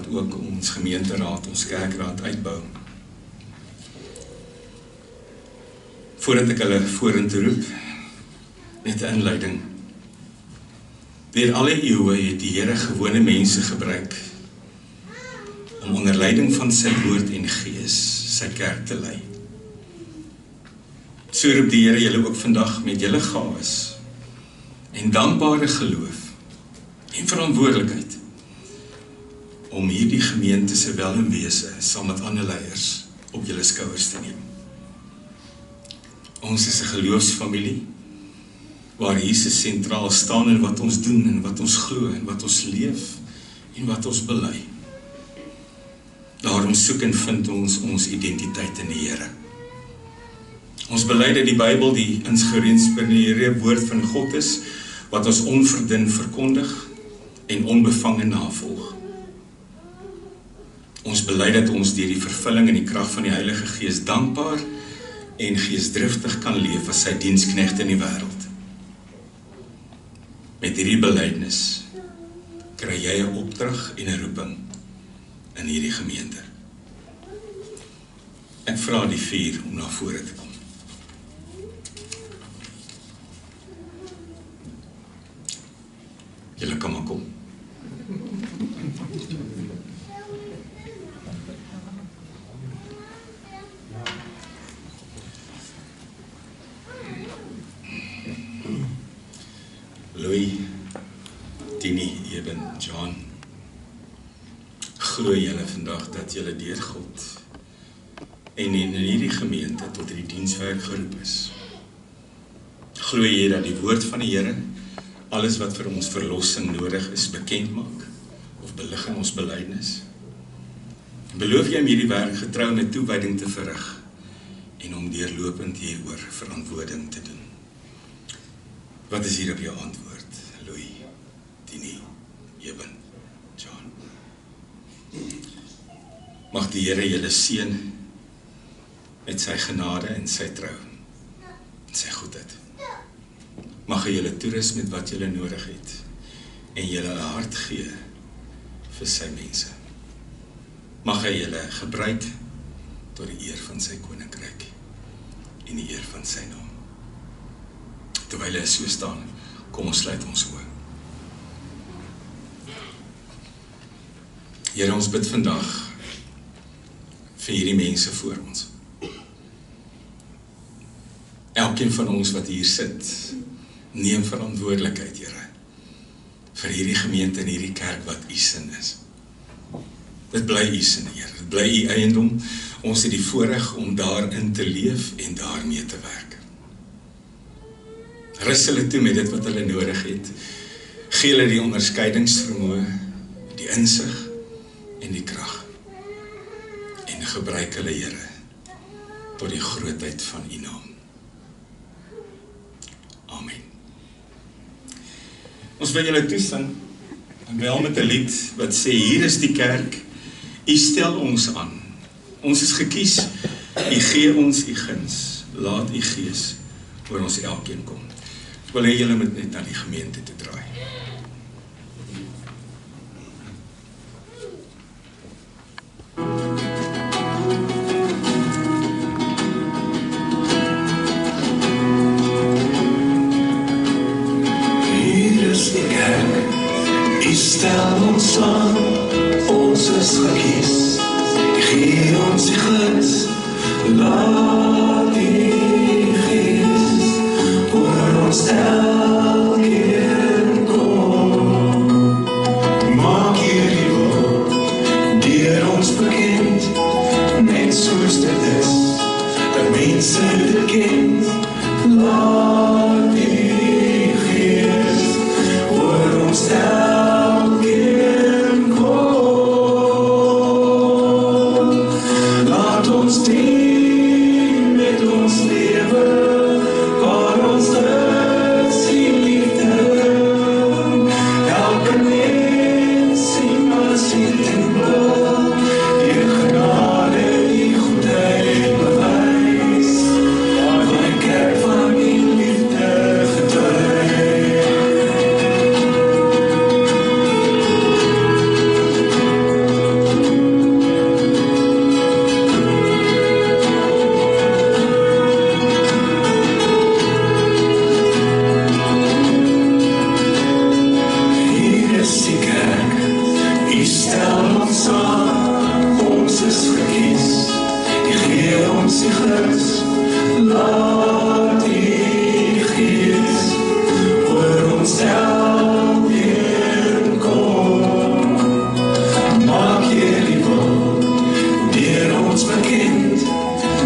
wat ook ons gemeenteraad, ons kerkraad uitbou. Voordat ek hulle vorentoe roep, net 'n inleiding. Deur alle eeue het die Here gewone mense gebruik om onder leiding van sy woord en gees sy kerk te lei. So roep die Here julle ook vandag met julle gawes en dankbare geloof en verantwoordelikheid om hierdie gemeente se wel en wese saam met ander leiers op julle skouers te neem. Ons is 'n geloofsfamilie waar Jesus sentraal staan in wat ons doen en wat ons glo en wat ons leef en wat ons bely. Daarom soek en vind ons identiteit in die Here. Ons bely dat die Bybel die geïnspireerde woord van God is, wat ons onverdun verkondig en onbevange navolg. Ons bely dat ons deur die vervulling en die krag van die Heilige Gees dankbaar en geesdriftig kan leef as sy diensknegte in die wêreld. Met hierdie belydenis kry jy 'n opdrag en 'n roeping in hierdie gemeente. Ek vra die 4 om na vore te kom. Julle kan maar kom. Louis, Tini, Eben, John, glo julle vandag dat julle deur God en in hierdie gemeente tot hierdie dienswerk geroep is? Glo jy dat die woord van die Here alles wat vir ons verlossing nodig is bekend maak of belig in ons belydenis? Beloof jy om hierdie werk getrou met toewyding te verrig en om deurlopend hieroor verantwoording te doen? Wat is hier op jou antwoord? Louis, Tini, Eben, John. Mag die Here julle seën met sy genade en sy trou en sy goedheid. Mag hy julle toerus met wat julle nodig het en julle 'n hart gee vir sy mense. Mag hy julle gebruik tot die eer van sy koninkryk en die eer van sy naam. Terwyl hy so staan, kom ons sluit ons oë. Here, ons bid vandag vir hierdie mense voor ons. Elkeen van ons wat hier sit, neem verantwoordelikheid, Here, vir hierdie gemeente en hierdie kerk wat u sin is. Dit bly u sin, Here, dit bly u eiendom. Ons het die voorreg om daarin te leef en daarmee te werk. Rus hulle toe met dit wat hulle nodig het. Gee hulle die onderskeidingsvermoë, die insig en die krag. En gebruik hulle, Here, tot die grootheid van u naam. Amen. Ons wil julle toesing, en wel met 'n lied wat sê, hier is die kerk, u stel ons aan. Ons is gekies, u gee ons u guns. Laat u gees oor ons elkeen kom. Ek wil hê julle moet net na die gemeente toe draai. Hier is die kerk, u stel ons aan, ons is gekies, u gee ons die guns, laat die gees oor ons elkeen kom. Maak hierdie woord deur ons bekend, net soos dit is, dat mense dit ken. Laat die gees oor ons elkeen kom. Laat ons dien stel ons aan, ons is gekies. U gee ons die gids, laat die Gees oor ons elkeen kom. Maak hierdie wil deur ons bekend,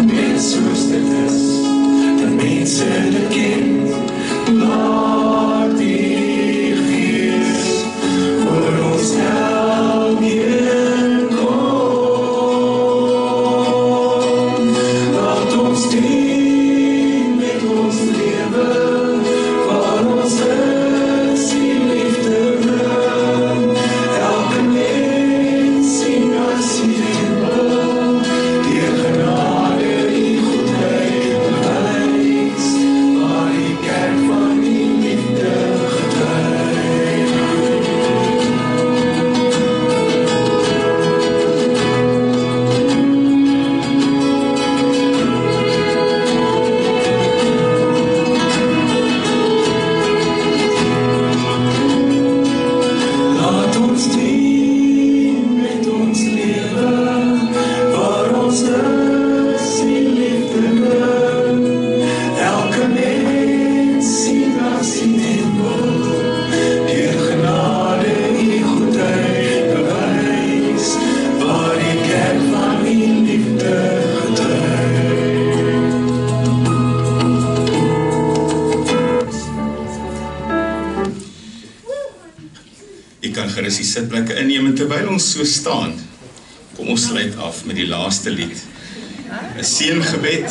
net soos dit is, dat mense dit ken. Laat die Gees oor ons elkeen kom. Laat ons dien met ons lewe, waar ons is die liefde bring. Elke mens sien as die hemel, deur genade die goedheid bewys, waar die kerk van die liefde getuig. Laat ons dien met ons lewe, waar ons is die liefde bring. Elke mens sien as die hemel, deur genade die goedheid bewys, waar die kerk van die liefde getuig. U kan gerus die sitplekke inneem en terwyl ons so staan, kom ons sluit af met die laaste lied. 'n Seëngebed.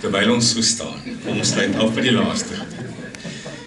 Terwyl ons so staan, kom ons sluit af met die laaste gebed.